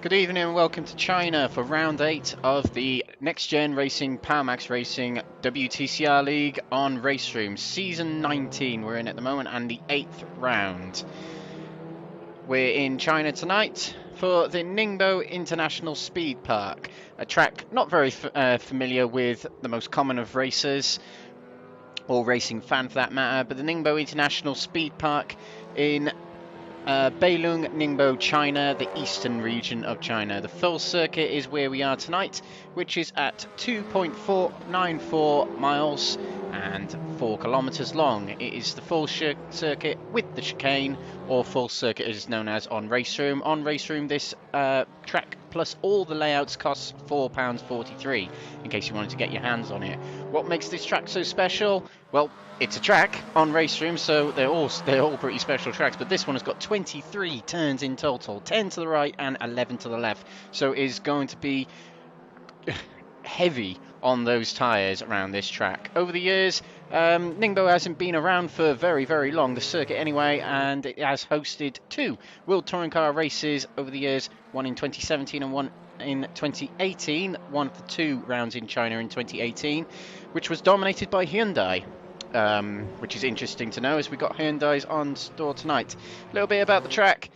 Good evening and welcome to China for round 8 of the NXTGEN Racing Powermax Racing WTCR League on Raceroom. Season 19 we're in at the moment and the 8th round. We're in China tonight for the Ningbo International Speed Park, a track not very familiar with the most common of racers, or racing fan for that matter, but the Ningbo International Speed Park in Beilung, Ningbo, China, the eastern region of China. The full circuit is where we are tonight, which is at 2.494 miles and 4 kilometers long. It is the full circuit with the chicane, or full circuit as it's known as on Raceroom. On Raceroom, this track plus all the layouts costs £4.43, in case you wanted to get your hands on it. What makes this track so special? Well, it's a track on Raceroom, so they're all pretty special tracks, but this one has got 23 turns in total, 10 to the right and 11 to the left, so it is going to be heavy on those tyres around this track. Over the years, Ningbo hasn't been around for very, very long, the circuit anyway, and it has hosted 2 World Touring Car races over the years, one in 2017 and one in 2018, one of the 2 rounds in China in 2018, which was dominated by Hyundai. Which is interesting to know, as we got Hyundai's on store tonight. A little bit about the track.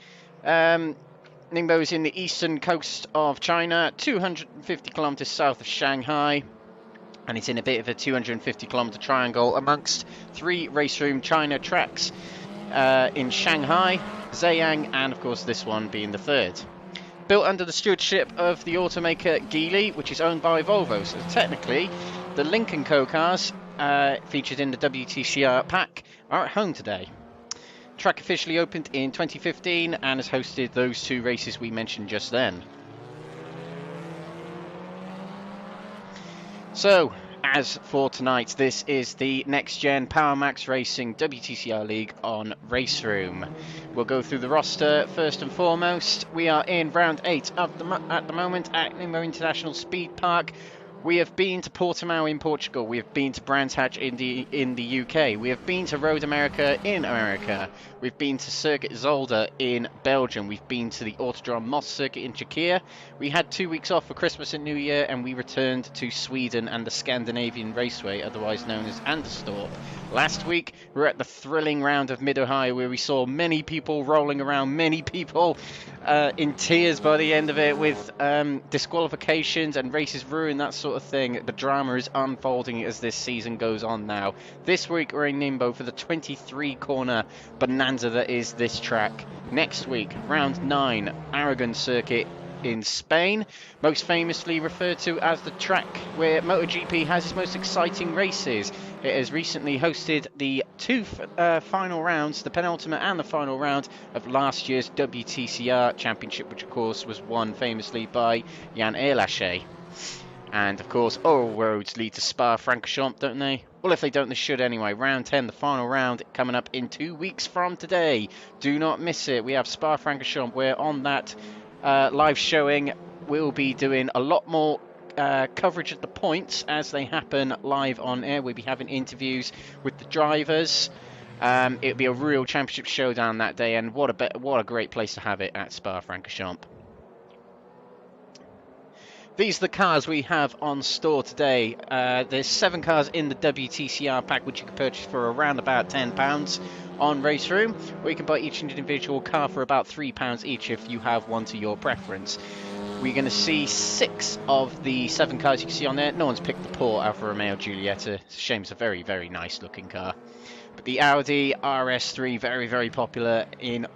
Ningbo is in the eastern coast of China, 250 kilometers south of Shanghai, and it's in a bit of a 250 kilometer triangle amongst 3 Raceroom China tracks in Shanghai, Zhejiang, and of course this one being the 3rd. Built under the stewardship of the automaker Geely, which is owned by Volvo, so technically the Lynk & Co cars featured in the WTCR pack are at home today. Track officially opened in 2015 and has hosted those 2 races we mentioned just then. So, as for tonight, this is the NXTGEN Powermax Racing WTCR League on Raceroom. We'll go through the roster first and foremost. We are in round 8 at the moment at Ningbo International Speed Park. We have been to Portimao in Portugal, we have been to Brands Hatch in the UK, we have been to Road America in America, we've been to Circuit Zolder in Belgium, we've been to the Autodrome Moss Circuit in Czechia. We had 2 weeks off for Christmas and New Year and we returned to Sweden and the Scandinavian Raceway, otherwise known as Anderstorp. Last week we were at the thrilling round of Mid-Ohio where we saw many people rolling around, many people in tears by the end of it, with disqualifications and races ruined, that sort of thing. The drama is unfolding as this season goes on now. This week we're in Ningbo for the 23 corner bonanza that is this track. Next week, round 9, Aragon Circuit in Spain, most famously referred to as the track where MotoGP has its most exciting races. It has recently hosted the 2 final rounds, the penultimate and the final round of last year's WTCR Championship, which of course was won famously by Jan Erlache. And of course, all roads lead to Spa-Francorchamps, don't they? Well, if they don't, they should anyway. Round 10, the final round, coming up in 2 weeks from today. Do not miss it. We have Spa-Francorchamps, where on that live showing we'll be doing a lot more coverage of the points as they happen live on air. We'll be having interviews with the drivers. It'll be a real championship showdown that day, and what a great place to have it at Spa-Francorchamps. These are the cars we have on store today. There's 7 cars in the WTCR pack, which you can purchase for around about £10 on Raceroom, or you can buy each individual car for about £3 each if you have one to your preference. We're going to see 6 of the 7 cars you can see on there. No one's picked the poor Alfa Romeo Giulietta. It's a shame, it's a very, very nice looking car. But the Audi RS3, very, very popular in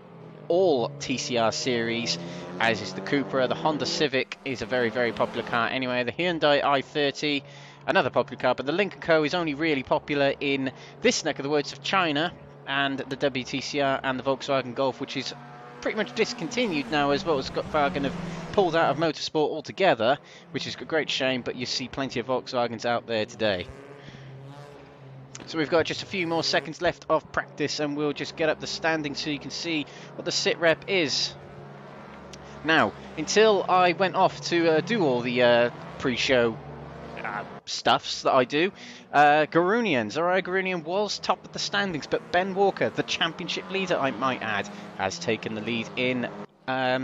all TCR series, as is the Cupra. The Honda Civic is a very, very popular car anyway. The Hyundai i30, another popular car, but the Lynk & Co is only really popular in this neck of the woods of China, and the WTCR and the Volkswagen Golf, which is pretty much discontinued now, as well as Volkswagen have pulled out of motorsport altogether, which is a great shame, but you see plenty of Volkswagens out there today. So we've got just a few more seconds left of practice and we'll just get up the standings so you can see what the sit rep is. Now, until I went off to do all the pre-show stuffs that I do, Gurunyan, Zhirayr Gurunyan was top of the standings, but Ben Walker, the championship leader I might add, has taken the lead in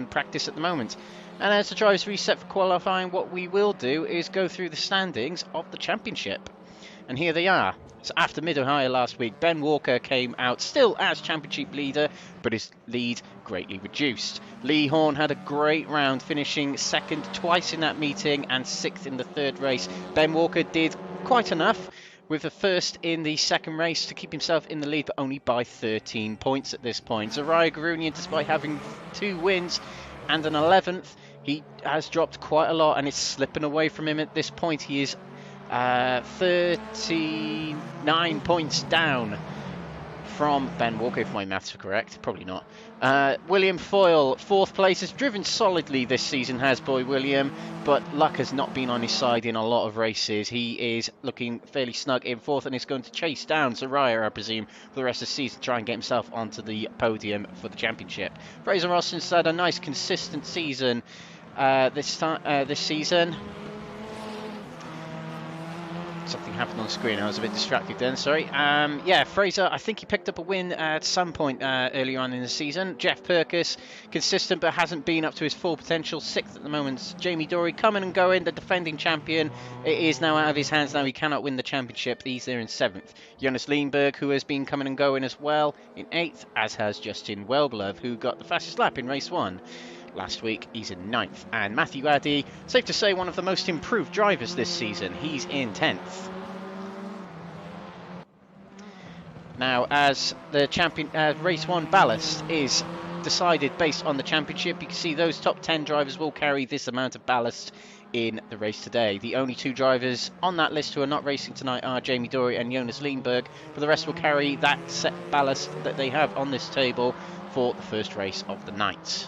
practice at the moment. And as the drivers reset for qualifying, what we will do is go through the standings of the championship. And here they are. So after mid-Ohio last week, Ben Walker came out still as championship leader, but his lead greatly reduced. Lee Horne had a great round, finishing second twice in that meeting and sixth in the third race. Ben Walker did quite enough with a first in the second race to keep himself in the lead, but only by 13 points at this point. Zhirayr Gurunyan, despite having 2 wins and an 11th, he has dropped quite a lot and it's slipping away from him at this point. He is 39 points down from Ben Walker, if my maths are correct. Probably not. William Foyle, 4th place, has driven solidly this season, has boy William, but luck has not been on his side in a lot of races. He is looking fairly snug in 4th and is going to chase down Zhirayr, I presume, for the rest of the season, try and get himself onto the podium for the championship. Fraser Austin's had a nice consistent season this season. Something happened on screen. I was a bit distracted then, sorry. Yeah, Fraser, I think he picked up a win at some point earlier on in the season. Jeff Perkis, consistent but hasn't been up to his full potential. 6th at the moment. Jamie Dory coming and going, the defending champion. It is now out of his hands now. He cannot win the championship. He's there in 7th. Jonas Leenberg, who has been coming and going as well, in 8th, as has Justin Wellblove, who got the fastest lap in race 1. Last week, he's in 9th. And Matthew Addy, safe to say, one of the most improved drivers this season. He's in 10th. Now, as the race 1 ballast is decided based on the championship, you can see those top 10 drivers will carry this amount of ballast in the race today. The only 2 drivers on that list who are not racing tonight are Jamie Dory and Jonas Leenberg, but the rest will carry that set ballast that they have on this table for the first race of the night.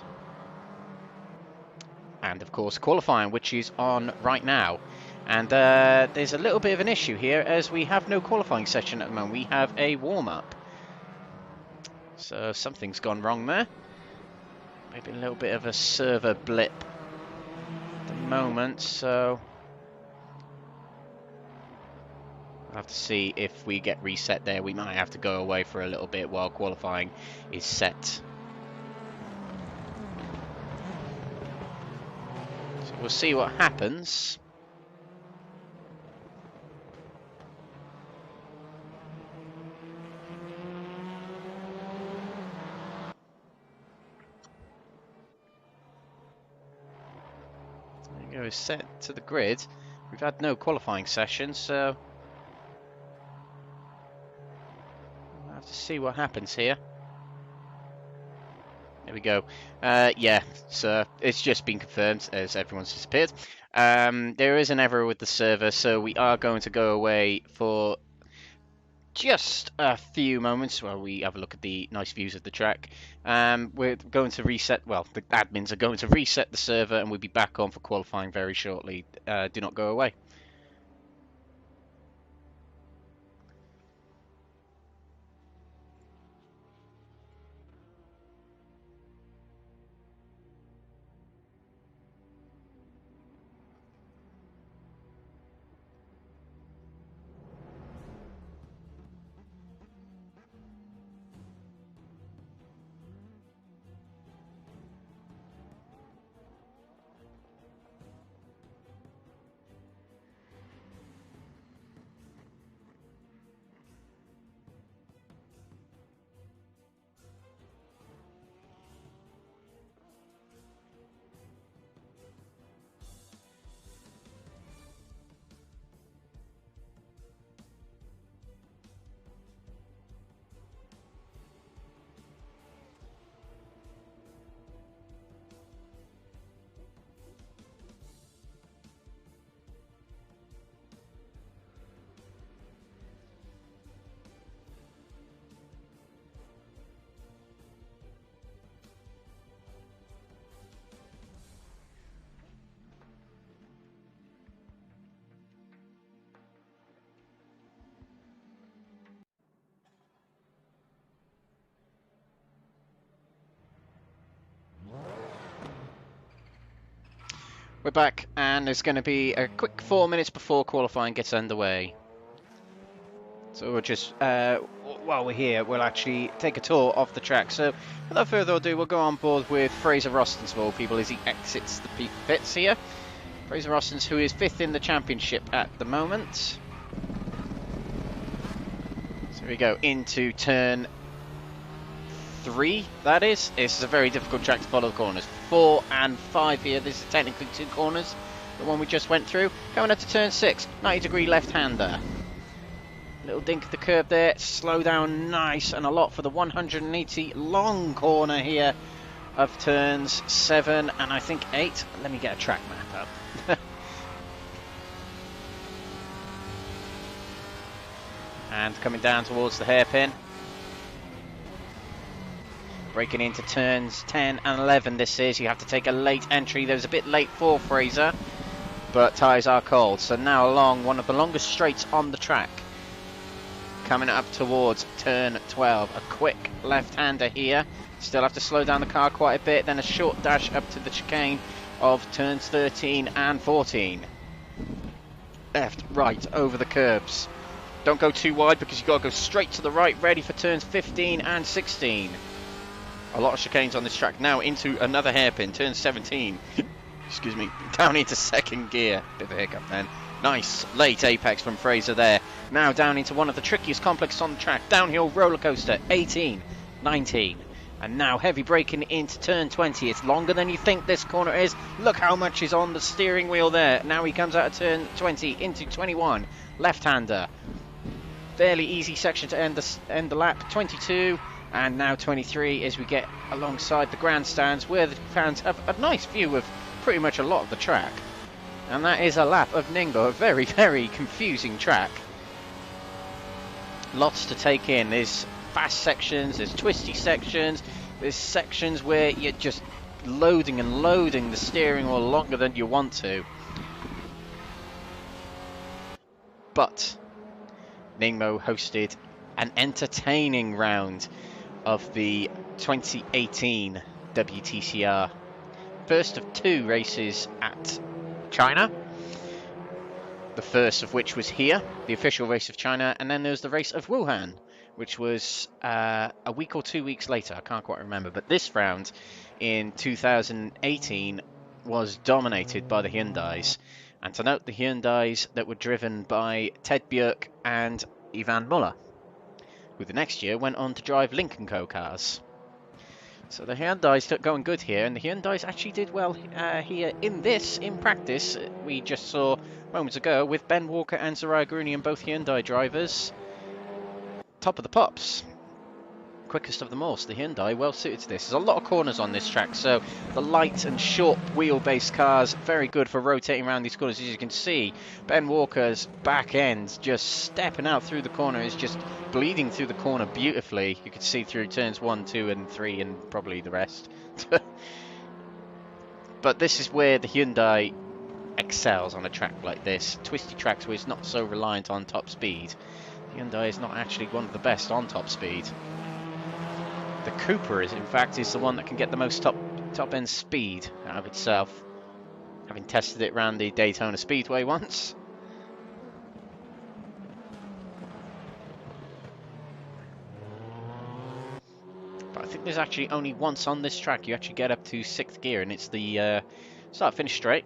And of course qualifying, which is on right now. And there's a little bit of an issue here as we have no qualifying session at the moment. We have a warm-up. So something's gone wrong there. Maybe a little bit of a server blip at the moment, so we'll have to see if we get reset there. We might have to go away for a little bit while qualifying is set. We'll see what happens. There you go, set to the grid. We've had no qualifying session, so we'll have to see what happens here. There we go. Yeah, so it's just been confirmed as everyone's disappeared. There is an error with the server, so we are going to go away for just a few moments while we have a look at the nice views of the track. We're going to reset, well, the admins are going to reset the server and we'll be back on for qualifying very shortly. Do not go away. We're back, and there's going to be a quick 4 minutes before qualifying gets underway. So we'll just while we're here, we'll actually take a tour of the track. So, without further ado, we'll go on board with Fraser Rostons, of all people, as he exits the pits here. Fraser Rostons, who is 5th in the championship at the moment. So we go into turn 3, that is. This is a very difficult track to follow the corners. 4 and 5 here. This is technically 2 corners, the one we just went through. Coming up to turn 6, 90-degree left-hander. Little dink of the curb there, slow down nice and a lot for the 180 long corner here of turns 7 and I think 8. Let me get a track map up. And coming down towards the hairpin. Breaking into turns 10 and 11 this is. You have to take a late entry. There was a bit late for Fraser, but tyres are cold. So now along one of the longest straights on the track. Coming up towards turn 12, a quick left-hander here. Still have to slow down the car quite a bit, then a short dash up to the chicane of turns 13 and 14. Left, right, over the curbs. Don't go too wide because you've got to go straight to the right, ready for turns 15 and 16. A lot of chicanes on this track. Now into another hairpin, turn 17. Excuse me, down into 2nd gear. Bit of a hiccup then. Nice late apex from Fraser there. Now down into one of the trickiest complexes on the track. Downhill roller coaster, 18, 19. And now heavy braking into turn 20. It's longer than you think this corner is. Look how much is on the steering wheel there. Now he comes out of turn 20 into 21. Left-hander. Fairly easy section to end the lap. 22 and now 23 as we get alongside the grandstands where the fans have a nice view of pretty much a lot of the track. And that is a lap of Ningbo, a very, very confusing track. Lots to take in. There's fast sections, there's twisty sections, there's sections where you're just loading and loading the steering wheel longer than you want to. But Ningbo hosted an entertaining round of the 2018 WTCR. First of 2 races at China. The first of which was here, the official race of China, and then there was the race of Wuhan, which was a week or 2 weeks later. I can't quite remember, but this round in 2018 was dominated by the Hyundais. And to note, the Hyundais that were driven by Ted Björk and Ivan Muller, who the next year went on to drive Lincoln Co cars. So the Hyundais took going good here, and the Hyundais actually did well here in practice. We just saw moments ago with Ben Walker and Zhirayr Gurunyan, both Hyundai drivers, top of the pops. Quickest of them all, so the Hyundai well suited to this. There's a lot of corners on this track, so the light and short wheelbase cars very good for rotating around these corners. As you can see, Ben Walker's back end just stepping out through the corner is just bleeding through the corner beautifully. You can see through turns 1, 2 and 3 and probably the rest. But this is where the Hyundai excels on a track like this. Twisty tracks where it's not so reliant on top speed. The Hyundai is not actually one of the best on top speed. The Cooper is, in fact, is the one that can get the most top end speed out of itself. Having tested it around the Daytona Speedway once. But I think there's actually only once on this track you actually get up to 6th gear, and it's the start-finish straight.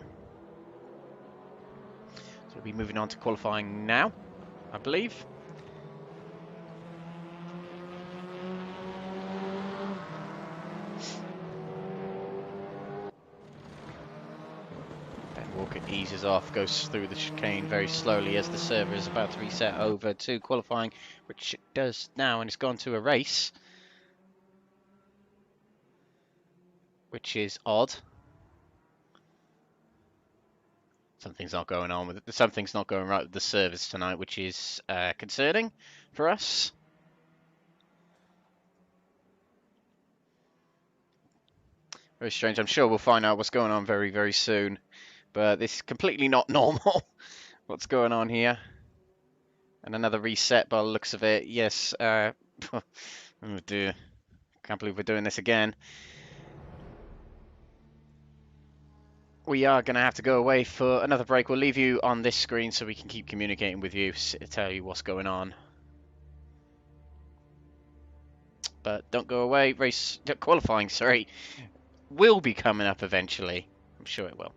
So we'll be moving on to qualifying now, I believe. Walker eases off, goes through the chicane very slowly as the server is about to reset over to qualifying, which it does now, and it's gone to a race, which is odd. Something's not going on with it. Something's not going right with the service tonight, which is concerning for us. Very strange. I'm sure we'll find out what's going on very, very soon. But this is completely not normal, what's going on here. And another reset by the looks of it. Yes, oh dear, can't believe we're doing this again. We are going to have to go away for another break. We'll leave you on this screen so we can keep communicating with you, tell you what's going on. But don't go away. Qualifying, sorry, will be coming up eventually. I'm sure it will.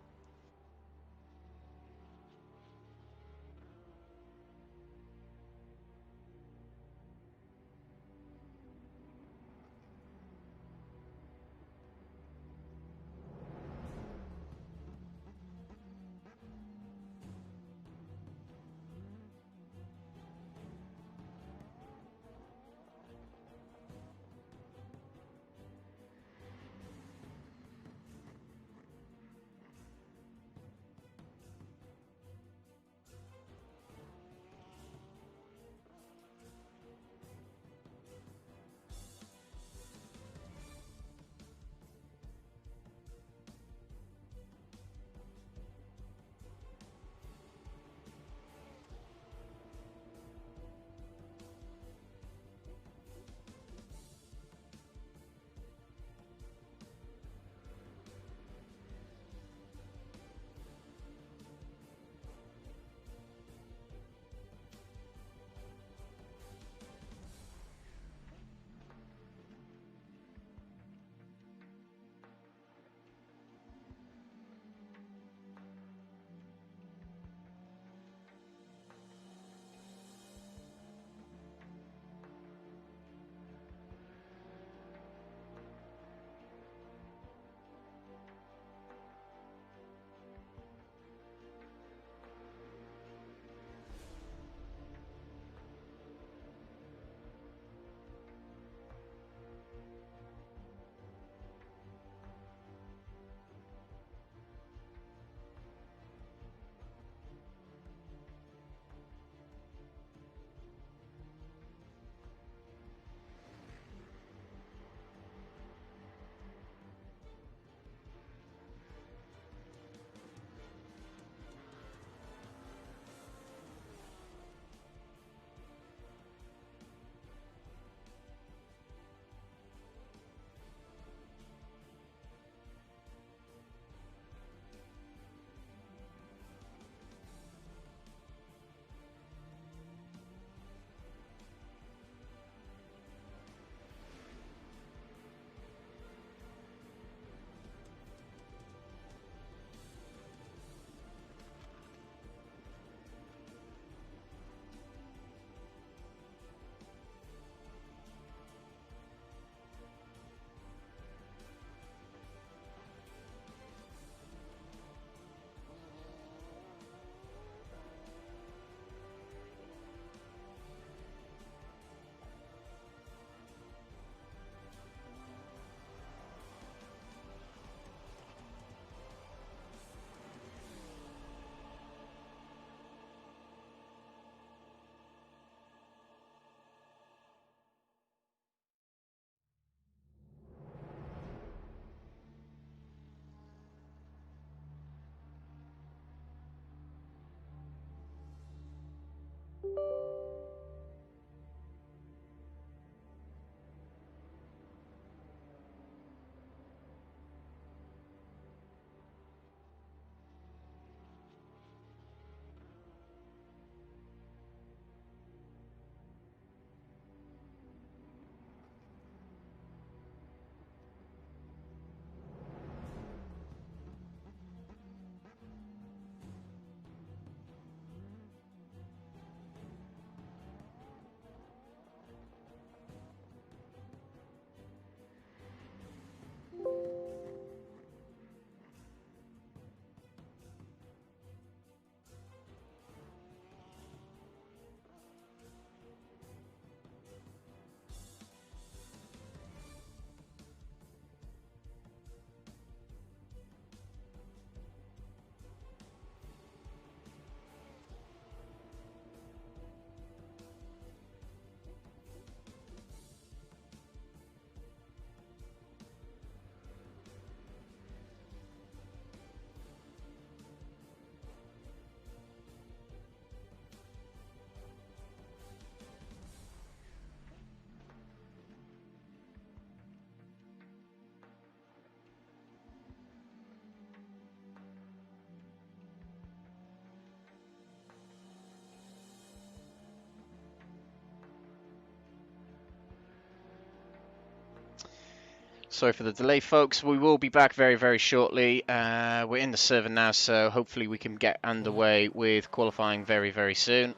Sorry for the delay, folks. We will be back very, very shortly. We're in the server now, so hopefully we can get underway with qualifying very, very soon.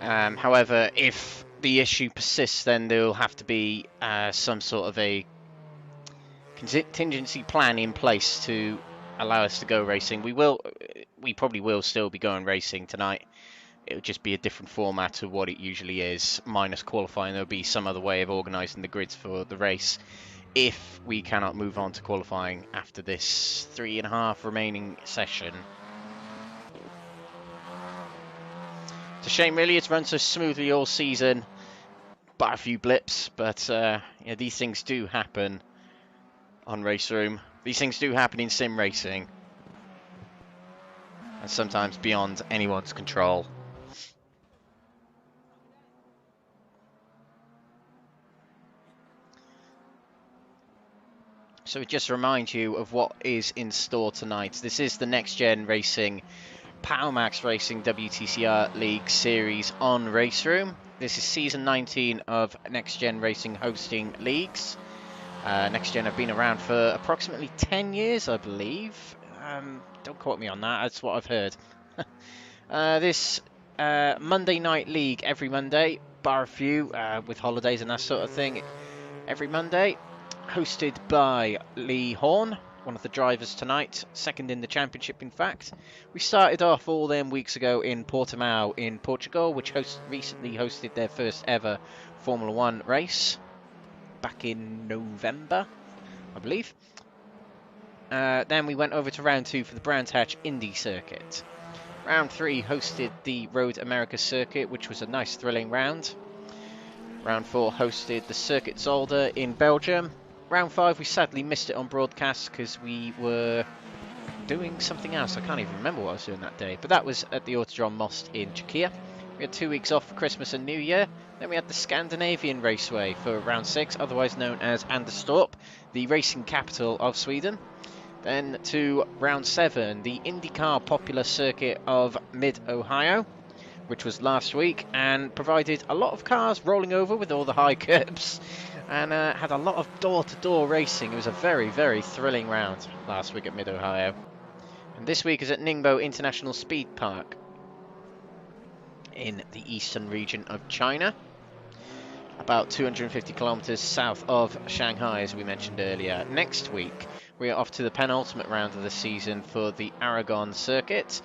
However, if the issue persists, then there will have to be some sort of a contingency plan in place to allow us to go racing. We probably will still be going racing tonight. It'll just be a different format to what it usually is, minus qualifying. There'll be some other way of organising the grids for the race if we cannot move on to qualifying after this 3.5 remaining session. It's a shame, really. It's run so smoothly all season, but a few blips. But yeah, these things do happen on Raceroom. These things do happen in sim racing, and sometimes beyond anyone's control. So just remind you of what is in store tonight. This is the Next Gen Racing PowerMax Racing WTCR League Series on Raceroom. This is Season 19 of Next Gen Racing hosting leagues. Next Gen have been around for approximately 10 years, I believe. Don't quote me on that, that's what I've heard. This Monday night league every Monday, bar a few with holidays and that sort of thing, every Monday. Hosted by Lee Horne, one of the drivers tonight, second in the championship in fact. We started off all them weeks ago in Portimao in Portugal, which recently hosted their first ever Formula 1 race back in November, I believe. Then we went over to round 2 for the Brands Hatch Indy circuit. Round 3 hosted the Road America circuit, which was a nice thrilling round. Round 4 hosted the Circuit Zolder in Belgium. Round 5 we sadly missed it on broadcast because we were doing something else. I can't even remember what I was doing that day, but that was at the Autodrome Most in Czechia. We had 2 weeks off for Christmas and New Year. Then we had the Scandinavian Raceway for round 6, otherwise known as Anderstorp, the racing capital of Sweden. Then to round 7, the IndyCar popular circuit of Mid-Ohio, which was last week, and provided a lot of cars rolling over with all the high curbs, and had a lot of door-to-door racing. It was a very, very thrilling round last week at Mid-Ohio. And this week is at Ningbo International Speed Park in the eastern region of China, about 250 kilometers south of Shanghai, as we mentioned earlier. Next week, we are off to the penultimate round of the season for the Aragon circuit.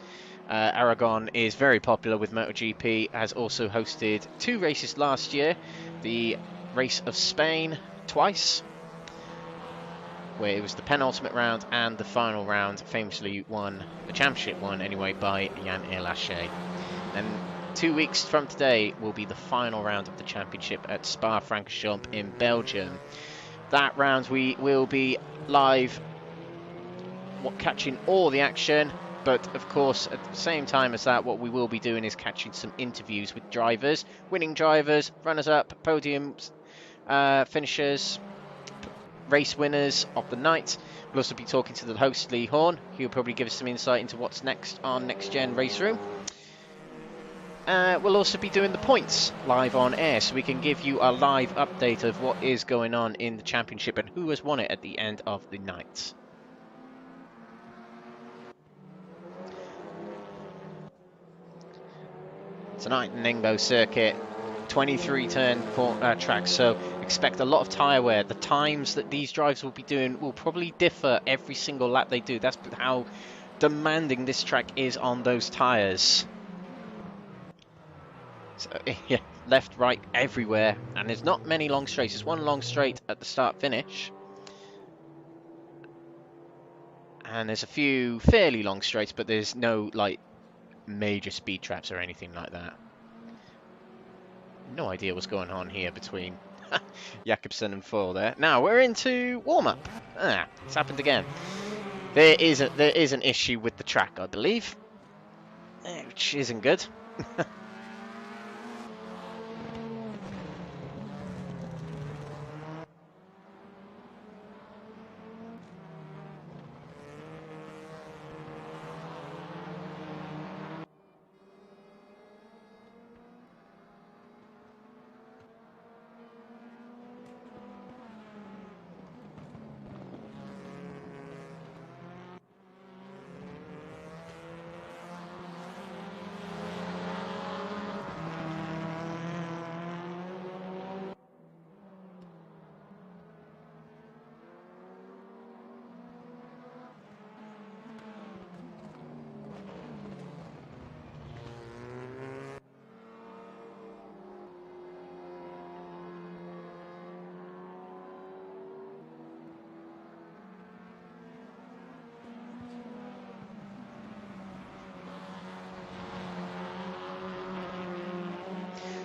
Aragon is very popular with MotoGP, has also hosted 2 races last year, the Race of Spain twice, where it was the penultimate round and the final round, famously won, the championship won anyway, by Jan Elaché. Then 2 weeks from today will be the final round of the championship at Spa-Francorchamps in Belgium. That round we will be live, catching all the action. But of course, at the same time as that, what we will be doing is catching some interviews with drivers, winning drivers, runners-up, podiums, finishers, race winners of the night. We'll also be talking to the host, Lee Horne. He'll probably give us some insight into what's next on Next Gen Raceroom. We'll also be doing the points live on air, so we can give you a live update of what is going on in the championship and who has won it at the end of the night. Tonight, Ningbo circuit, 23 turn track, so expect a lot of tyre wear. The times that these drives will be doing will probably differ every single lap they do. That's how demanding this track is on those tyres. So, yeah, left, right, everywhere, and there's not many long straights. There's one long straight at the start-finish, and there's a few fairly long straights, but there's no, like, major speed traps or anything like that. No idea what's going on here between Jakobsen and Foyle there. Now we're into warm-up. It's happened again. There is an issue with the track, I believe, which isn't good.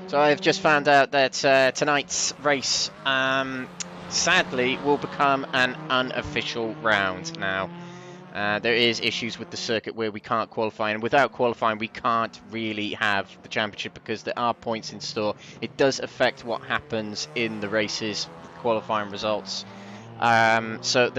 So I've just found out that tonight's race, sadly, will become an unofficial round now. There is issues with the circuit where we can't qualify, and without qualifying we can't really have the championship because there are points in store. It does affect what happens in the races, qualifying results. So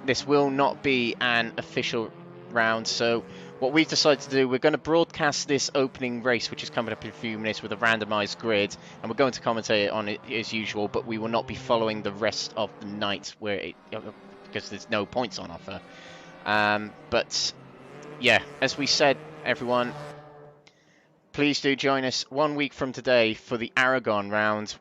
this will not be an official round. So what we've decided to do, we're going to broadcast this opening race, which is coming up in a few minutes, with a randomized grid, and we're going to commentate on it as usual, but we will not be following the rest of the night because there's no points on offer. But yeah, as we said, everyone, please do join us 1 week from today for the Aragon round,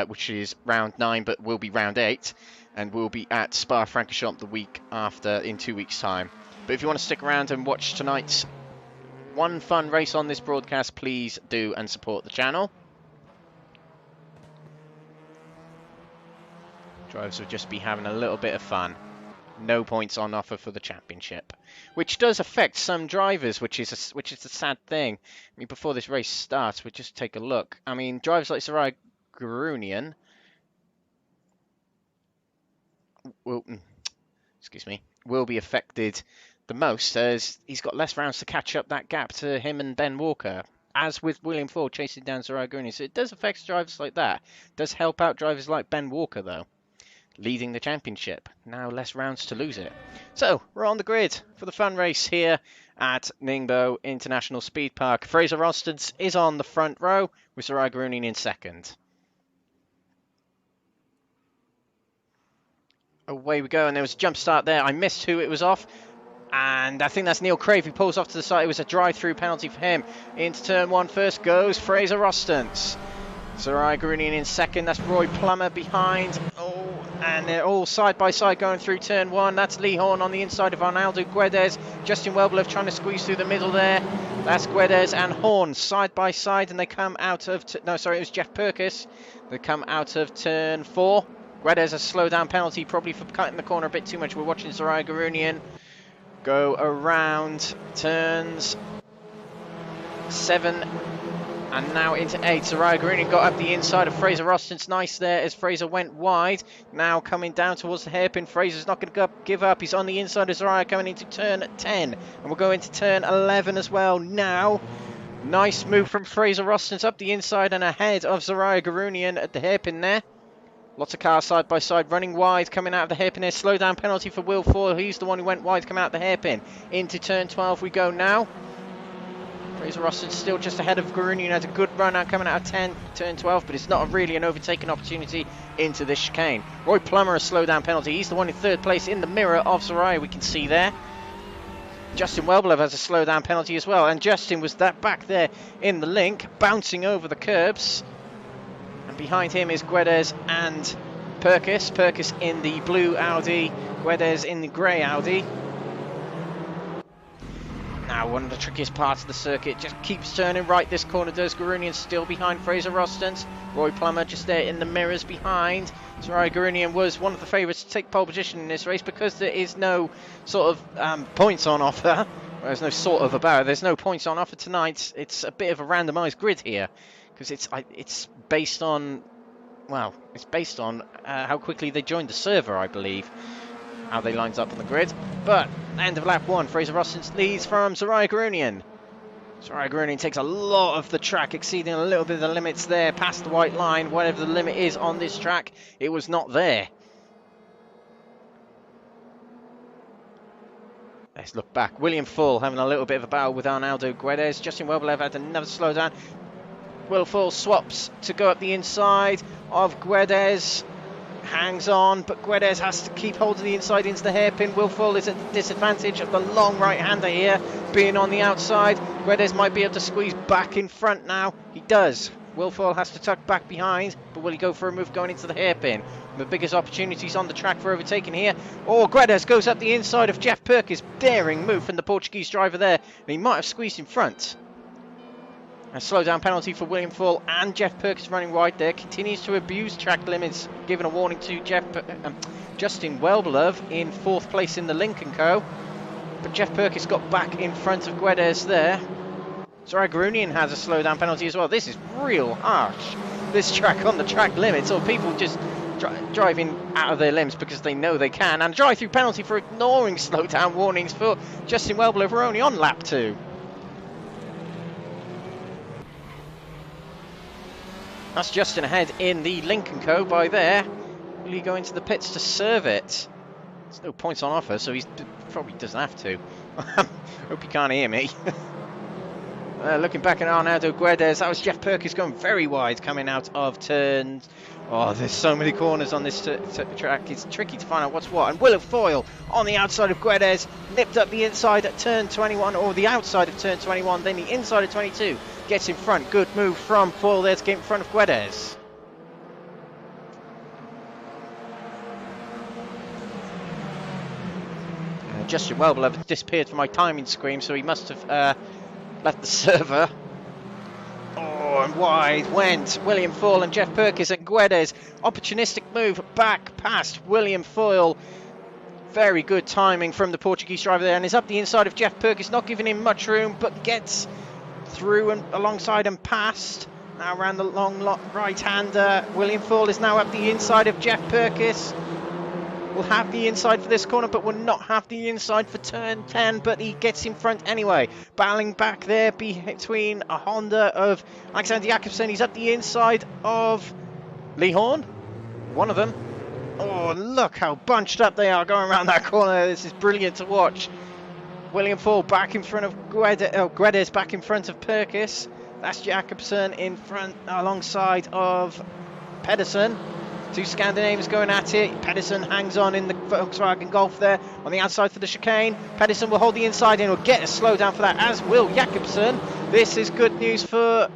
which is round 9, but will be round 8, and we'll be at Spa-Francorchamps the week after, in 2 weeks' time. But if you want to stick around and watch tonight's one fun race on this broadcast, please do and support the channel. Drivers will just be having a little bit of fun. No points on offer for the championship, which does affect some drivers, which is a sad thing. I mean, before this race starts, we'll just take a look. I mean, drivers like Zhirayr Gurunyan will be affected the most, as he's got less rounds to catch up that gap to him and Ben Walker, as with William Ford chasing down Zhirayr Gurunyan. So it does affect drivers like that. It does help out drivers like Ben Walker, though, leading the championship. Now less rounds to lose it. So we're on the grid for the fun race here at Ningbo International Speed Park. Fraser Rostons is on the front row with Zhirayr Gurunyan in second. Away we go, and there was a jump start there. I missed who it was off, and I think that's Neil Crave who pulls off to the side. It was a drive-through penalty for him. Into turn 1 first goes Fraser Rostons. Zhirayr Gurunyan in second. That's Roy Plummer behind. Oh, and they're all side by side going through turn 1. That's Lee Horne on the inside of Arnaldo Guedes. Justin Welblev trying to squeeze through the middle there. That's Guedes and Horne side by side, and they come out of... no, sorry, it was Jeff Purkis. They come out of turn 4. Guedes a slow down penalty, probably for cutting the corner a bit too much. We're watching Zhirayr Gurunyan go around turns 7 and now into 8. Zhirayr Gurunyan got up the inside of Fraser Rostons. Nice there as Fraser went wide. Now coming down towards the hairpin. Fraser's not going to give up. He's on the inside of Zhirayr coming into turn 10. And we'll go into turn 11 as well now. Nice move from Fraser Rostons up the inside and ahead of Zhirayr Gurunyan at the hairpin there. Lots of cars side by side running wide, coming out of the hairpin here. Slow down penalty for Will Ford. He's the one who went wide, coming out of the hairpin. Into turn 12 we go now. Fraser Rostons still just ahead of Gurunyan. Had a good run out coming out of turn 12, but it's not really an overtaking opportunity into this chicane. Roy Plummer a slow down penalty. He's the one in third place in the mirror of Zhirayr, we can see there. Justin Welblev has a slow down penalty as well, and Justin was that back there in the link, bouncing over the curbs. And behind him is Guedes and Purkis. Purkis in the blue Audi, Guedes in the grey Audi. Now one of the trickiest parts of the circuit, just keeps turning right. This corner does. Gurunyan still behind Fraser Rostons. Roy Plummer just there in the mirrors behind. Zhirayr Gurunyan was one of the favourites to take pole position in this race because there is no sort of points on offer. There's no sort of about it. There's no points on offer tonight. It's a bit of a randomised grid here. Because it's based on, well, it's based on how quickly they joined the server, I believe, how they lined up on the grid. But end of lap 1, Fraser Rostons leads from Zhirayr Gurunyan. Zhirayr Gurunyan takes a lot of the track, exceeding a little bit of the limits there, past the white line. Whatever the limit is on this track, it was not there. Let's look back. William Full having a little bit of a battle with Arnaldo Guedes. Justin Welblev had another slowdown. Will Full swaps to go up the inside of Guedes. Hangs on, but Guedes has to keep hold of the inside into the hairpin. Will Full is at the disadvantage of the long right-hander here, being on the outside. Guedes might be able to squeeze back in front now. He does. Will Full has to tuck back behind, but will he go for a move going into the hairpin? The biggest opportunities on the track for overtaking here. Oh, Guedes goes up the inside of Jeff Purkis. Daring move from the Portuguese driver there, and he might have squeezed in front. A slow down penalty for William Full, and Jeff Purkis running wide there. Continues to abuse track limits, giving a warning to Justin Welblev in 4th place in the Lincoln Co. But Jeff Purkis got back in front of Guedes there. Zhirayr Gurunyan has a slowdown penalty as well. This is real harsh. This track on the track limits, or people just driving out of their limbs because they know they can. And a drive-through penalty for ignoring slowdown warnings for Justin Welbler. We're only on lap 2. That's Justin ahead in the Lincoln Co. by there. Will he go into the pits to serve it? There's no points on offer, so he probably doesn't have to. Hope you can't hear me. Looking back at Arnaldo Guedes, that was Jeff Perkins going very wide coming out of turns. Oh, there's so many corners on this track. It's tricky to find out what's what. And Willow Foyle on the outside of Guedes, nipped up the inside at turn 21, or the outside of turn 21, then the inside of 22. Gets in front. Good move from Foyle there to get in front of Guedes. Justin Welbler disappeared from my timing screen, so he must have left the server. Oh, and wide went William Foyle and Jeff Perkins and Guedes. Opportunistic move back past William Foyle. Very good timing from the Portuguese driver there, and is up the inside of Jeff Perkins, not giving him much room, but gets through and alongside and past. Now around the long right-hander. William Foyle is now up the inside of Jeff Perkins. Will have the inside for this corner, but will not have the inside for turn 10, but he gets in front anyway. Battling back there between a Honda of Alexander Jakobsen. He's up the inside of Lee Horne, one of them. Oh, look how bunched up they are going around that corner. This is brilliant to watch. William Foyle back in front of Guedes back in front of Perkis. That's Jakobsen in front alongside of Pedersen. Two Scandinavians going at it. Pedersen hangs on in the Volkswagen Golf there on the outside for the chicane. Pedersen will hold the inside in, will get a slowdown for that, as will Jakobsen. This is good news for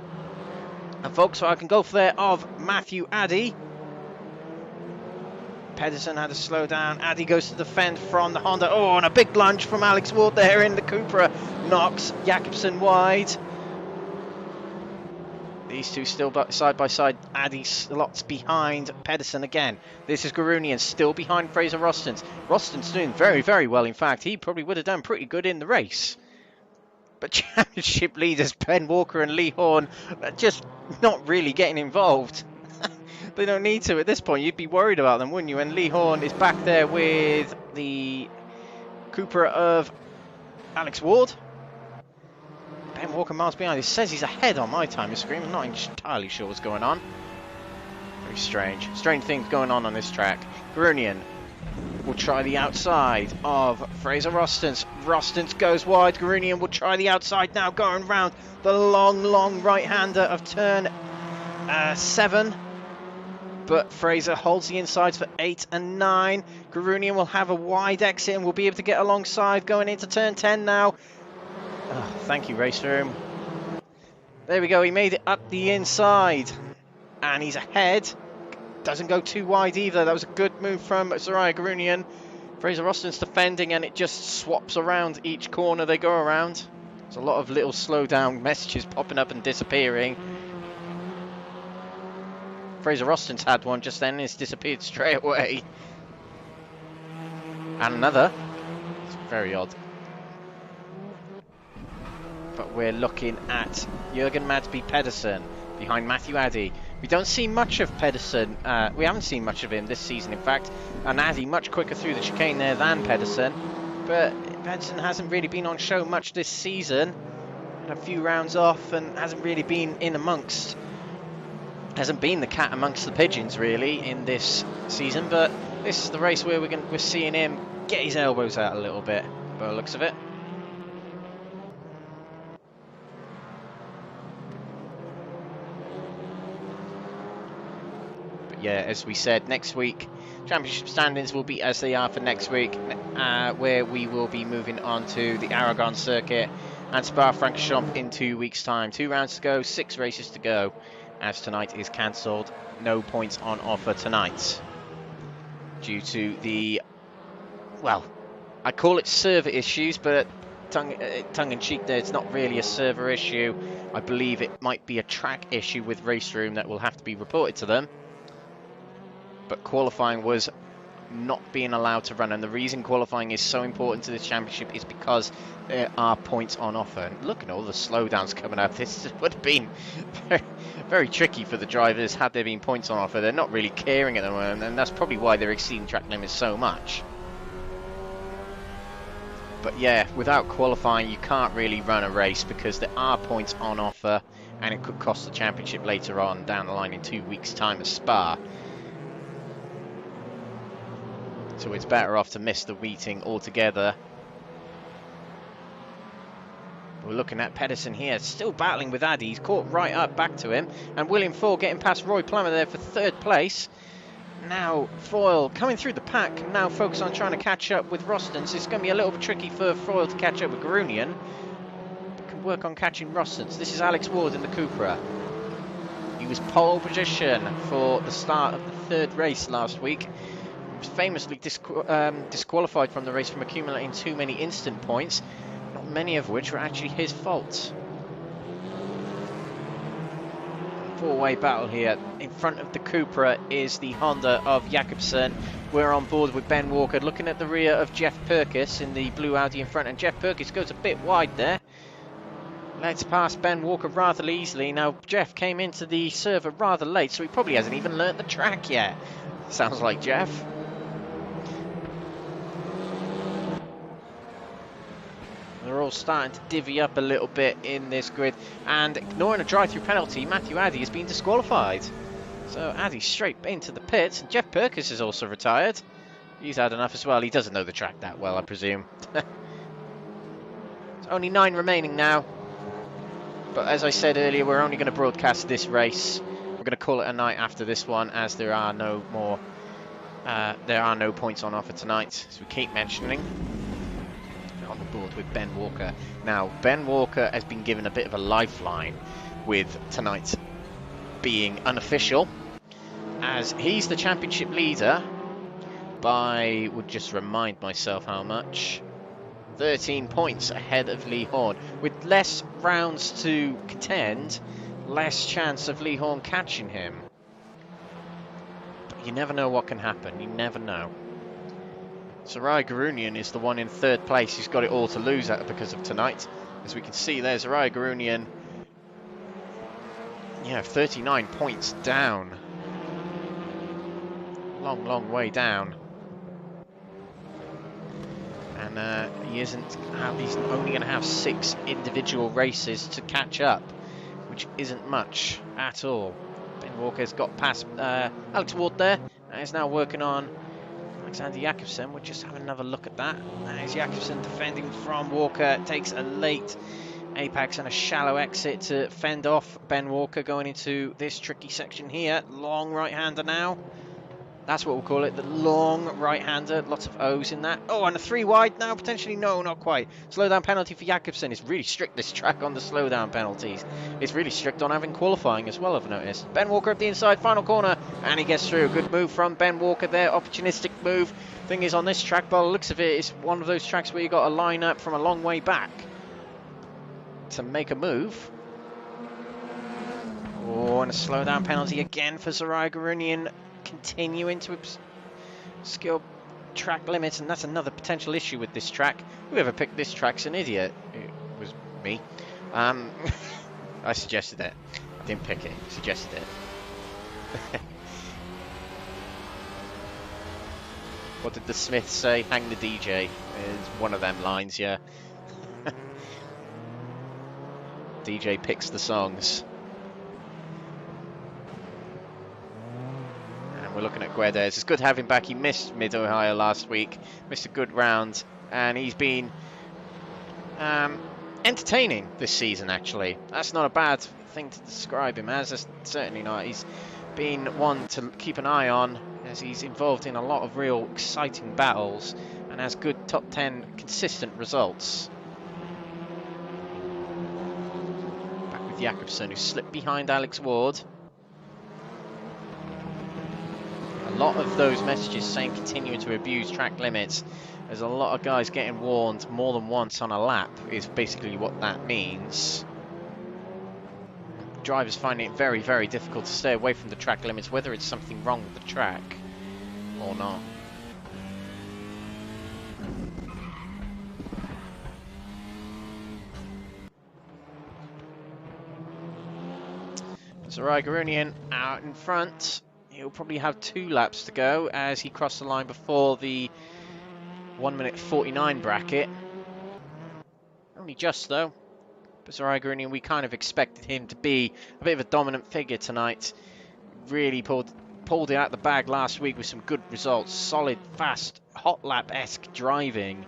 a Volkswagen Golf there of Matthew Addy. Pedersen had a slowdown. Addy goes to defend from the Honda. Oh, and a big lunge from Alex Ward there in the Cupra. Knocks Jakobsen wide. These two still side by side. Addy slots behind Pedersen again. This is Gurunyan still behind Fraser Rostons. Rostons doing very, very well. In fact, he probably would have done pretty good in the race. But championship leaders Ben Walker and Lee Horne are just not really getting involved. They don't need to at this point. You'd be worried about them, wouldn't you? And Lee Horne is back there with the Cupra of Alex Ward. Ben Walker miles behind. It says he's ahead on my timer screen. I'm not entirely sure what's going on. Very strange. Strange things going on this track. Gurunyan will try the outside of Fraser Rostons. Rostons goes wide. Gurunyan will try the outside now, going round the long right-hander of turn 7. But Fraser holds the insides for 8 and 9. Gurunyan will have a wide exit and will be able to get alongside going into turn 10 now. Oh, thank you, Raceroom. There we go, he made it up the inside. And he's ahead. Doesn't go too wide either. That was a good move from Zhirayr Gurunyan. Fraser Roston's defending, and it just swaps around each corner they go around. There's a lot of little slowdown messages popping up and disappearing. Fraser Roston's had one just then, and it's disappeared straight away. And another. It's very odd. But we're looking at Jürgen Madsby Pedersen behind Matthew Addy. We don't see much of Pedersen. We haven't seen much of him this season, in fact. And Addy much quicker through the chicane there than Pedersen. But Pedersen hasn't really been on show much this season. Had a few rounds off and hasn't really been in amongst. Hasn't been the cat amongst the pigeons really in this season. But this is the race where we're seeing him get his elbows out a little bit, by the looks of it. Yeah, as we said, next week, championship standings will be as they are for next week, where we will be moving on to the Aragon circuit and Spa-Francorchamps in 2 weeks' time. 2 rounds to go, 6 races to go, as tonight is cancelled. No points on offer tonight due to the, well, I call it server issues, but tongue-in-cheek there, it's not really a server issue. I believe it might be a track issue with Raceroom that will have to be reported to them. But qualifying was not being allowed to run. And the reason qualifying is so important to this championship is because there are points on offer. And look at all the slowdowns coming up. This would have been very, very tricky for the drivers had there been points on offer. They're not really caring at the moment, and that's probably why they're exceeding track limits so much. But yeah, without qualifying, you can't really run a race because there are points on offer, and it could cost the championship later on down the line in 2 weeks' time at Spa. So it's better off to miss the meeting altogether. We're looking at Pedersen here, still battling with Addy. He's caught right up back to him, and William Foyle getting past Roy Plummer there for 3rd place. Now Foyle coming through the pack, now focus on trying to catch up with Rostons. So it's going to be a little bit tricky for Foyle to catch up with Gurunyan, but can work on catching Rostons. This is Alex Ward in the Cupra. He was pole position for the start of the 3rd race last week. He was famously disqualified from the race from accumulating too many instant points, not many of which were actually his fault. Four-way battle here. In front of the Cupra is the Honda of Jakobsen. We're on board with Ben Walker, looking at the rear of Jeff Perkis in the blue Audi in front, and Jeff Perkis goes a bit wide there. Let's pass Ben Walker rather easily. Now Jeff came into the server rather late, so he probably hasn't even learnt the track yet. Sounds like Jeff. They're all starting to divvy up a little bit in this grid, and ignoring a drive-through penalty, Matthew Addy has been disqualified. So Addy straight into the pits, and Jeff Perkis is also retired. He's had enough as well. He doesn't know the track that well, I presume. There's only 9 remaining now, but as I said earlier, we're only going to broadcast this race. We're going to call it a night after this one, as there are no more. There are no points on offer tonight, as we keep mentioning. On the board with Ben Walker. Now, Ben Walker has been given a bit of a lifeline with tonight being unofficial, as he's the championship leader by, would just remind myself how much, 13 points ahead of Lee Horne. With less rounds to contend, less chance of Lee Horne catching him. But you never know what can happen, you never know. Zhirayr Gurunyan is the one in 3rd place. He's got it all to lose at because of tonight. As we can see there, Zhirayr Gurunyan, yeah, 39 points down. Long, long way down. And he's only going to have 6 individual races to catch up, which isn't much at all. Ben Walker's got past Alex Ward there, and is now working on Alexander Jakobsen. We're just having another look at that. There's Jakobsen defending from Walker. Takes a late apex and a shallow exit to fend off Ben Walker going into this tricky section here. Long right-hander now. That's what we'll call it, the long right-hander. Lots of O's in that. Oh, and a 3 wide now, potentially. No, not quite. Slowdown penalty for Jakobsen. It's really strict, this track, on the slowdown penalties. It's really strict on having qualifying as well, I've noticed. Ben Walker up the inside, final corner, and he gets through. Good move from Ben Walker there, opportunistic move. Thing is, on this track, by the looks of it, it's one of those tracks where you got to line up from a long way back to make a move. Oh, and a slowdown penalty again for Zhirayr Gurunyan, continuing to skill track limits, and that's another potential issue with this track. Whoever picked this track's an idiot. It was me. I suggested it. I didn't pick it. Suggested it. What did the Smiths say? Hang the DJ. It's one of them lines, yeah. DJ picks the songs. We're looking at Guedes. It's good to have him back. He missed Mid-Ohio last week. Missed a good round. And he's been entertaining this season, actually. That's not a bad thing to describe him as. That's certainly not. He's been one to keep an eye on, as he's involved in a lot of real exciting battles and has good top 10 consistent results. Back with Jakobsen, who slipped behind Alex Ward. A lot of those messages saying continuing to abuse track limits. There's a lot of guys getting warned more than once on a lap, is basically what that means. Drivers finding it very, very difficult to stay away from the track limits, whether it's something wrong with the track or not. Zhirayr Gurunyan out in front. He'll probably have 2 laps to go as he crossed the line before the 1 minute 49 bracket. Only just though. But Zhirayr Gurunyan, we kind of expected him to be a bit of a dominant figure tonight. Really pulled it out the bag last week with some good results. Solid, fast, hot lap-esque driving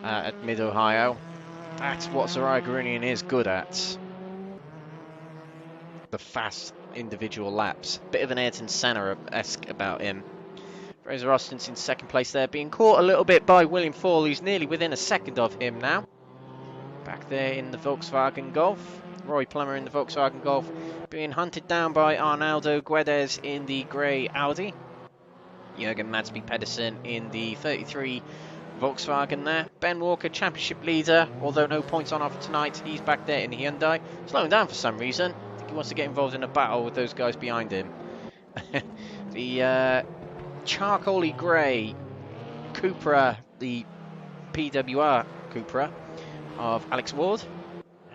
at Mid-Ohio. That's what Zhirayr Gurunyan is good at. The fast individual laps. Bit of an Ayrton Senna-esque about him. Fraser Austin's in second place there, being caught a little bit by William Fall, who's nearly within a second of him now. Back there in the Volkswagen Golf. Roy Plummer in the Volkswagen Golf, being hunted down by Arnaldo Guedes in the grey Audi. Jürgen Madsby Pedersen in the 33 Volkswagen there. Ben Walker, championship leader, although no points on offer tonight. He's back there in the Hyundai, slowing down for some reason. I think he wants to get involved in a battle with those guys behind him. The charcoaly grey Cupra, the PWR Cupra of Alex Ward,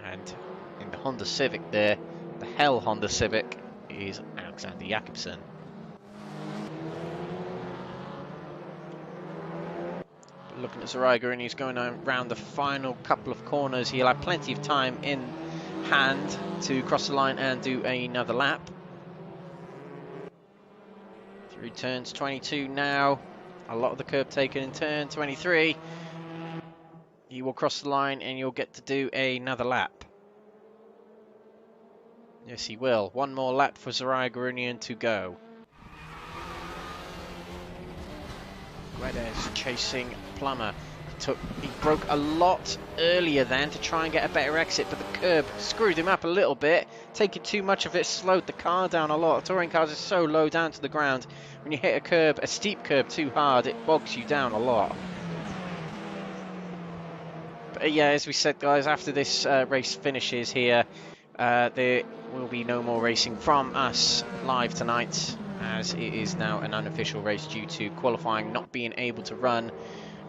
and in the Honda Civic there, the Hell Honda Civic, is Alexander Jakobsen. Looking at Zhirayr Gurunyan, he's going around the final couple of corners. He'll have plenty of time in hand to cross the line and do another lap. Through turns 22 now. A lot of the curb taken in turn 23. He will cross the line and you'll get to do another lap. Yes, he will. One more lap for Zhirayr Gurunyan to go. Guedes chasing Plummer. He broke a lot earlier then to try and get a better exit, but the curb screwed him up a little bit. Taking too much of it slowed the car down a lot. Touring cars are so low down to the ground. When you hit a curb, a steep curb too hard, it bogs you down a lot. But yeah, as we said, guys, after this race finishes here, there will be no more racing from us live tonight, as it is now an unofficial race due to qualifying not being able to run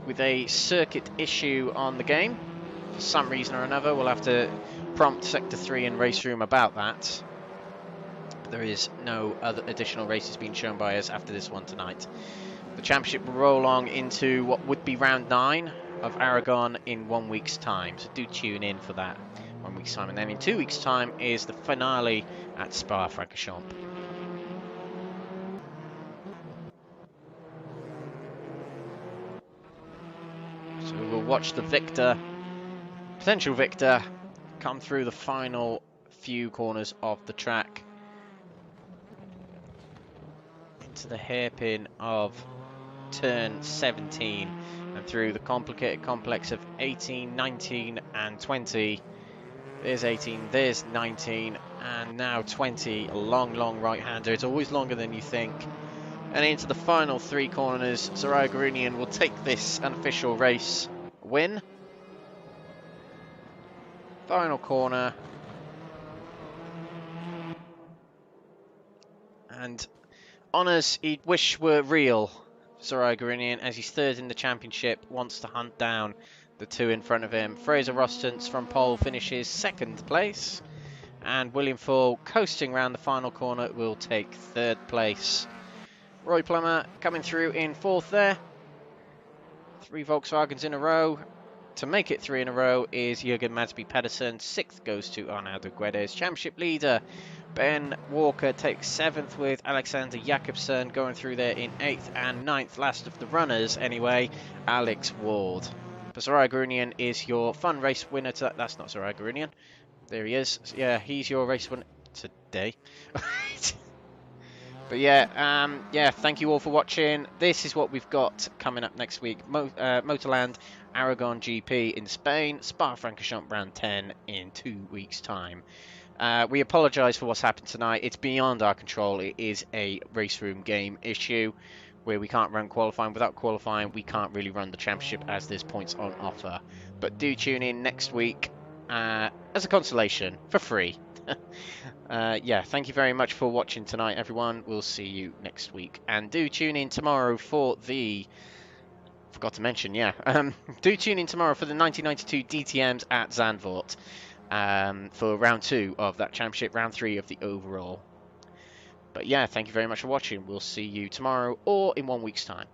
with a circuit issue on the game. For some reason or another, we'll have to prompt Sector 3 and Raceroom about that. But there is no other additional races being shown by us after this one tonight. The championship will roll on into what would be round 9 of Aragon in 1 week's time, so do tune in for that 1 week's time. And then in 2 weeks' time is the finale at Spa-Francorchamps. So we'll watch the victor, potential victor, come through the final few corners of the track into the hairpin of turn 17 and through the complicated complex of 18, 19 and 20. There's 18, there's 19 and now 20. A long, long right-hander. It's always longer than you think. And into the final 3 corners, Zhirayr Gurunyan will take this unofficial race win. Final corner. And honours he'd wish were real, Zhirayr Gurunyan, as he's third in the championship, wants to hunt down the 2 in front of him. Fraser Rostance from pole finishes 2nd place. And William Fall, coasting round the final corner, will take 3rd place. Roy Plummer coming through in 4th there. 3 Volkswagens in a row. To make it 3 in a row is Jürgen Madsby Pedersen. 6th goes to Arnaldo Guedes. Championship leader Ben Walker takes 7th with Alexander Jakobsen going through there in 8th and 9th. Last of the runners anyway, Alex Ward. But Zhirayr Gurunyan is your fun race winner. That's not Zhirayr Gurunyan. There he is. Yeah, he's your race winner today. But yeah, thank you all for watching. This is what we've got coming up next week. Motorland Aragon GP in Spain, Spa-Francorchamps round 10 in 2 weeks' time. We apologise for what's happened tonight. It's beyond our control. It is a Raceroom game issue where we can't run qualifying. Without qualifying, we can't really run the championship as there's points on offer. But do tune in next week as a consolation for free. Yeah, thank you very much for watching tonight, everyone. We'll see you next week. And do tune in tomorrow for the... Forgot to mention, yeah. Do tune in tomorrow for the 1992 DTMs at Zandvoort. for round 2 of that championship, round 3 of the overall. But yeah, thank you very much for watching. We'll see you tomorrow or in 1 week's time.